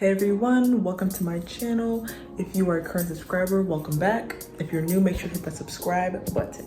Hey everyone, welcome to my channel. If you are a current subscriber, welcome back. If you're new, make sure to hit that subscribe button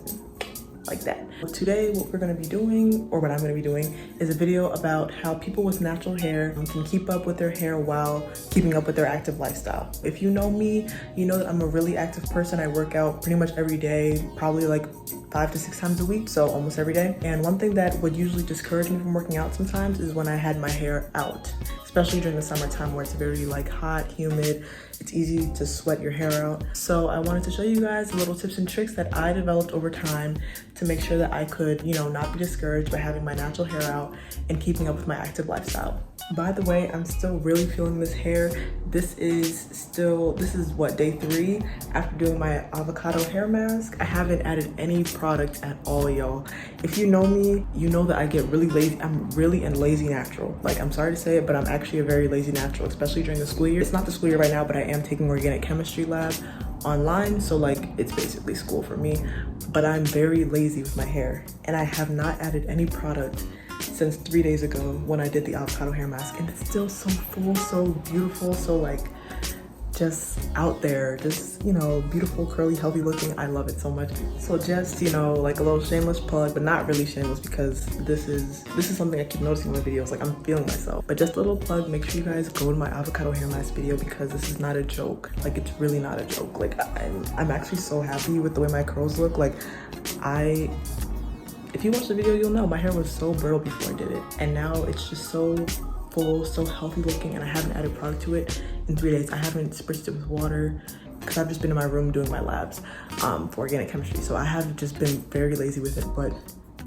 like that. Today, what we're gonna be doing, or what I'm gonna be doing, is a video about how people with natural hair can keep up with their hair while keeping up with their active lifestyle. If you know me, you know that I'm a really active person. I work out pretty much every day, probably like 5 to 6 times a week, so almost every day. And one thing that would usually discourage me from working out sometimes is when I had my hair out, especially during the summertime where it's very like hot, humid. It's easy to sweat your hair out. So I wanted to show you guys little tips and tricks that I developed over time to make sure that I could, not be discouraged by having my natural hair out and keeping up with my active lifestyle. By the way, I'm still really feeling this hair. This is what, day 3 after doing my avocado hair mask. I haven't added any product at all, y'all. If you know me, you know that I get really lazy. I'm really a lazy natural. Like, I'm sorry to say it, but I'm actually a very lazy natural, especially during the school year. It's not the school year right now, but I am taking organic chemistry lab online, so like it's basically school for me. But I'm very lazy with my hair, and I have not added any product since 3 days ago when I did the avocado hair mask, and it's still so full, so beautiful, so like just out there, just beautiful, curly, healthy looking. I love it so much. So just like a little shameless plug, but not really shameless, because this is something I keep noticing in my videos. Like, I'm feeling myself, but just a little plug. Make sure you guys go to my avocado hair mask video, because this is not a joke. Like, it's really not a joke. Like, I'm actually so happy with the way my curls look. Like, if you watch the video, you'll know my hair was so brittle before I did it, and now it's just so full, so healthy looking, and I haven't added product to it in 3 days. I haven't spritzed it with water because I've just been in my room doing my labs for organic chemistry. So I have just been very lazy with it, but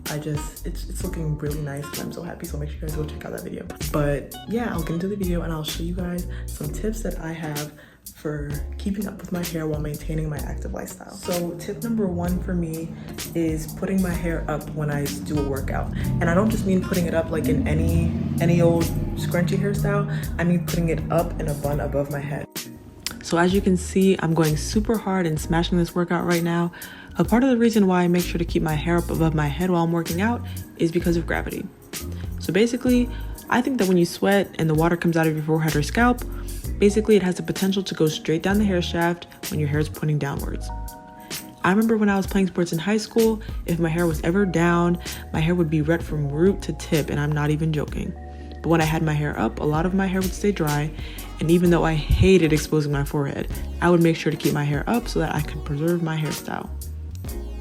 it's looking really nice, and I'm so happy. So make sure you guys go check out that video. But yeah, I'll get into the video and I'll show you guys some tips that I have for keeping up with my hair while maintaining my active lifestyle. So tip number 1 for me is putting my hair up when I do a workout. And I don't just mean putting it up like in any old scrunchy hairstyle. I mean putting it up in a bun above my head. So as you can see, I'm going super hard and smashing this workout right now. A part of the reason why I make sure to keep my hair up above my head while I'm working out is because of gravity. So basically, I think that when you sweat and the water comes out of your forehead or scalp, basically it has the potential to go straight down the hair shaft when your hair is pointing downwards. I remember when I was playing sports in high school, if my hair was ever down, my hair would be red from root to tip, and I'm not even joking. But when I had my hair up, a lot of my hair would stay dry, and even though I hated exposing my forehead, I would make sure to keep my hair up so that I could preserve my hairstyle.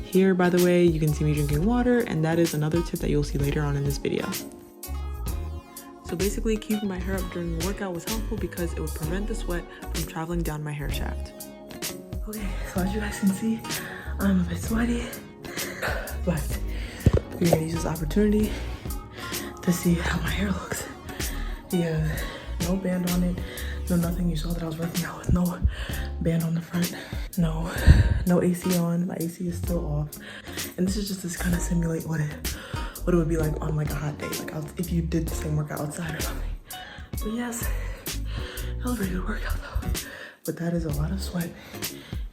Here, by the way, you can see me drinking water, and that is another tip that you'll see later on in this video. So basically, keeping my hair up during the workout was helpful because it would prevent the sweat from traveling down my hair shaft. Okay, so as you guys can see, I'm a bit sweaty, but we're gonna use this opportunity to see how my hair looks. Yeah, no band on it, no nothing. You saw that I was working out with no band on the front, no AC on. My AC is still off, and this is just to kind of simulate what it would be like on like a hot day, like if you did the same workout outside or something. But yes, that was a very good workout though. But that is a lot of sweat,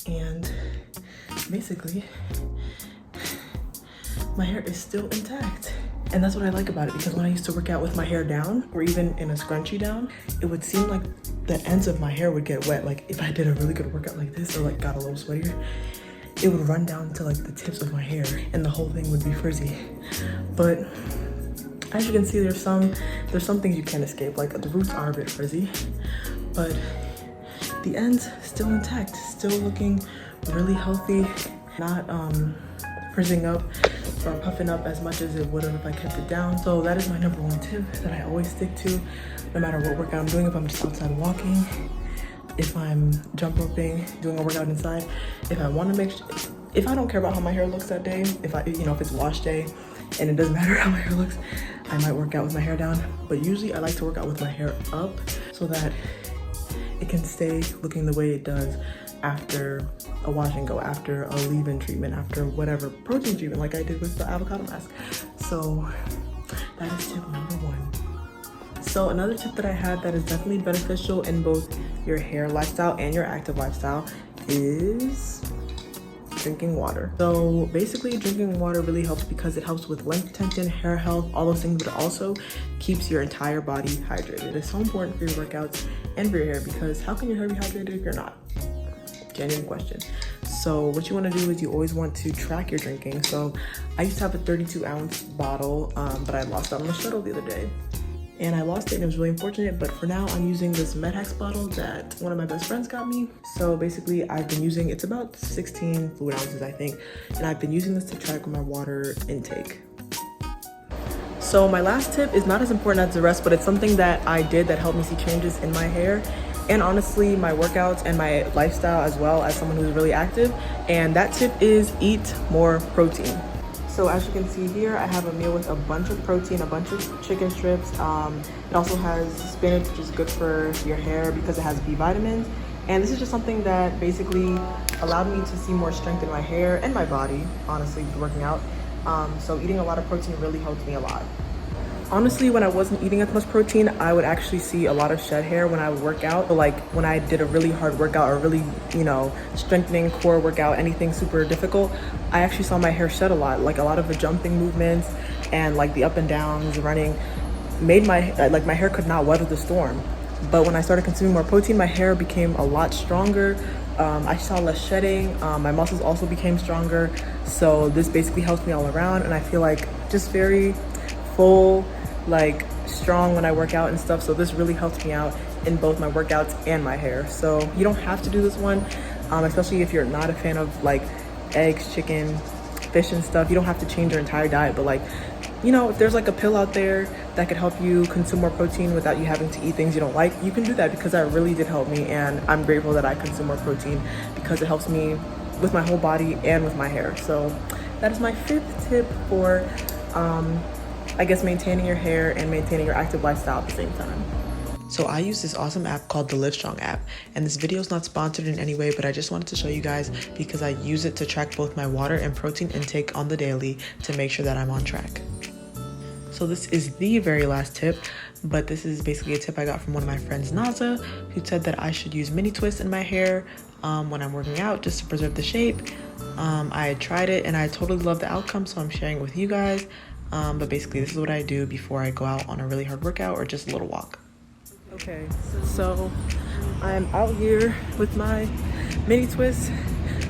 and basically my hair is still intact. And that's what I like about it, because when I used to work out with my hair down, or even in a scrunchie down, it would seem like the ends of my hair would get wet. Like if I did a really good workout like this, or like got a little sweatier, it would run down to like the tips of my hair and the whole thing would be frizzy. But as you can see, there's some things you can't escape. Like the roots are a bit frizzy, but the ends still intact, still looking really healthy, not frizzing up or puffing up as much as it would have if I kept it down. So that is my number 1 tip that I always stick to, no matter what workout I'm doing. If I'm just outside walking, if I'm jump roping, doing a workout inside, if I don't care about how my hair looks that day, if it's wash day and it doesn't matter how my hair looks, I might work out with my hair down. But usually I like to work out with my hair up so that it can stay looking the way it does after a wash and go, after a leave-in treatment, after whatever protein treatment like I did with the avocado mask. So that is tip number 1. So another tip that I have that is definitely beneficial in both your hair lifestyle and your active lifestyle is drinking water. So basically drinking water really helps because it helps with length retention, hair health, all those things, but it also keeps your entire body hydrated. It's so important for your workouts and for your hair, because how can your hair be hydrated if you're not? Genuine question. So what you want to do is you always want to track your drinking. So I used to have a 32-ounce bottle, but I lost it on the shuttle the other day. And I lost it and it was really unfortunate, but for now I'm using this Medhex bottle that one of my best friends got me. So basically I've been using, it's about 16 fluid ounces I think, and I've been using this to track my water intake. So my last tip is not as important as the rest, but it's something that I did that helped me see changes in my hair and honestly my workouts and my lifestyle as well as someone who's really active. And that tip is eat more protein. So as you can see here, I have a meal with a bunch of protein, a bunch of chicken strips. It also has spinach, which is good for your hair because it has B vitamins. And this is just something that basically allowed me to see more strength in my hair and my body, honestly, working out. So eating a lot of protein really helped me a lot. Honestly, when I wasn't eating as much protein, I would actually see a lot of shed hair when I would work out. So like when I did a really hard workout or really, strengthening core workout, anything super difficult, I actually saw my hair shed a lot. Like a lot of the jumping movements and like the up and downs, running, made my hair could not weather the storm. But when I started consuming more protein, my hair became a lot stronger. I saw less shedding. My muscles also became stronger. So this basically helps me all around, and I feel like just very full, like strong when I work out and stuff. So this really helps me out in both my workouts and my hair. So you don't have to do this one, especially if you're not a fan of like eggs, chicken, fish and stuff. You don't have to change your entire diet, but like, if there's like a pill out there that could help you consume more protein without you having to eat things you don't like, you can do that, because that really did help me. And I'm grateful that I consume more protein because it helps me with my whole body and with my hair. So that is my 5th tip for I guess maintaining your hair and maintaining your active lifestyle at the same time. So I use this awesome app called the Livestrong app, and this video is not sponsored in any way, but I just wanted to show you guys because I use it to track both my water and protein intake on the daily to make sure that I'm on track. So this is the very last tip, but this is basically a tip I got from one of my friends, Naza, who said that I should use mini twists in my hair when I'm working out just to preserve the shape. I tried it and I totally love the outcome, so I'm sharing it with you guys. But basically this is what I do before I go out on a really hard workout or just a little walk. Okay, so I'm out here with my mini twist,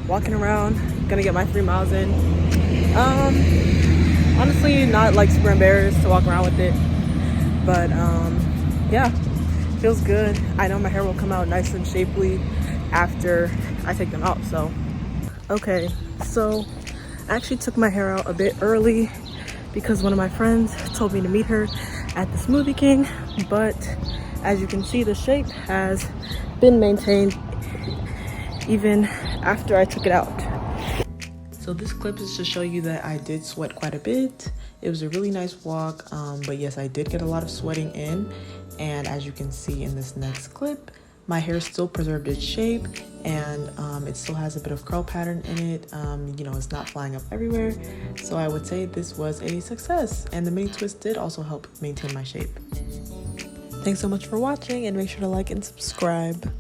walking around, gonna get my 3 miles in. Honestly, not like super embarrassed to walk around with it, but yeah, feels good. I know my hair will come out nice and shapely after I take them out. So okay, so I actually took my hair out a bit early because one of my friends told me to meet her at the Smoothie King, but as you can see, the shape has been maintained even after I took it out. So this clip is to show you that I did sweat quite a bit. It was a really nice walk, but yes, I did get a lot of sweating in, and as you can see in this next clip, my hair still preserved its shape, and it still has a bit of curl pattern in it. It's not flying up everywhere. So I would say this was a success, and the mini twist did also help maintain my shape. Thanks so much for watching, and make sure to like and subscribe.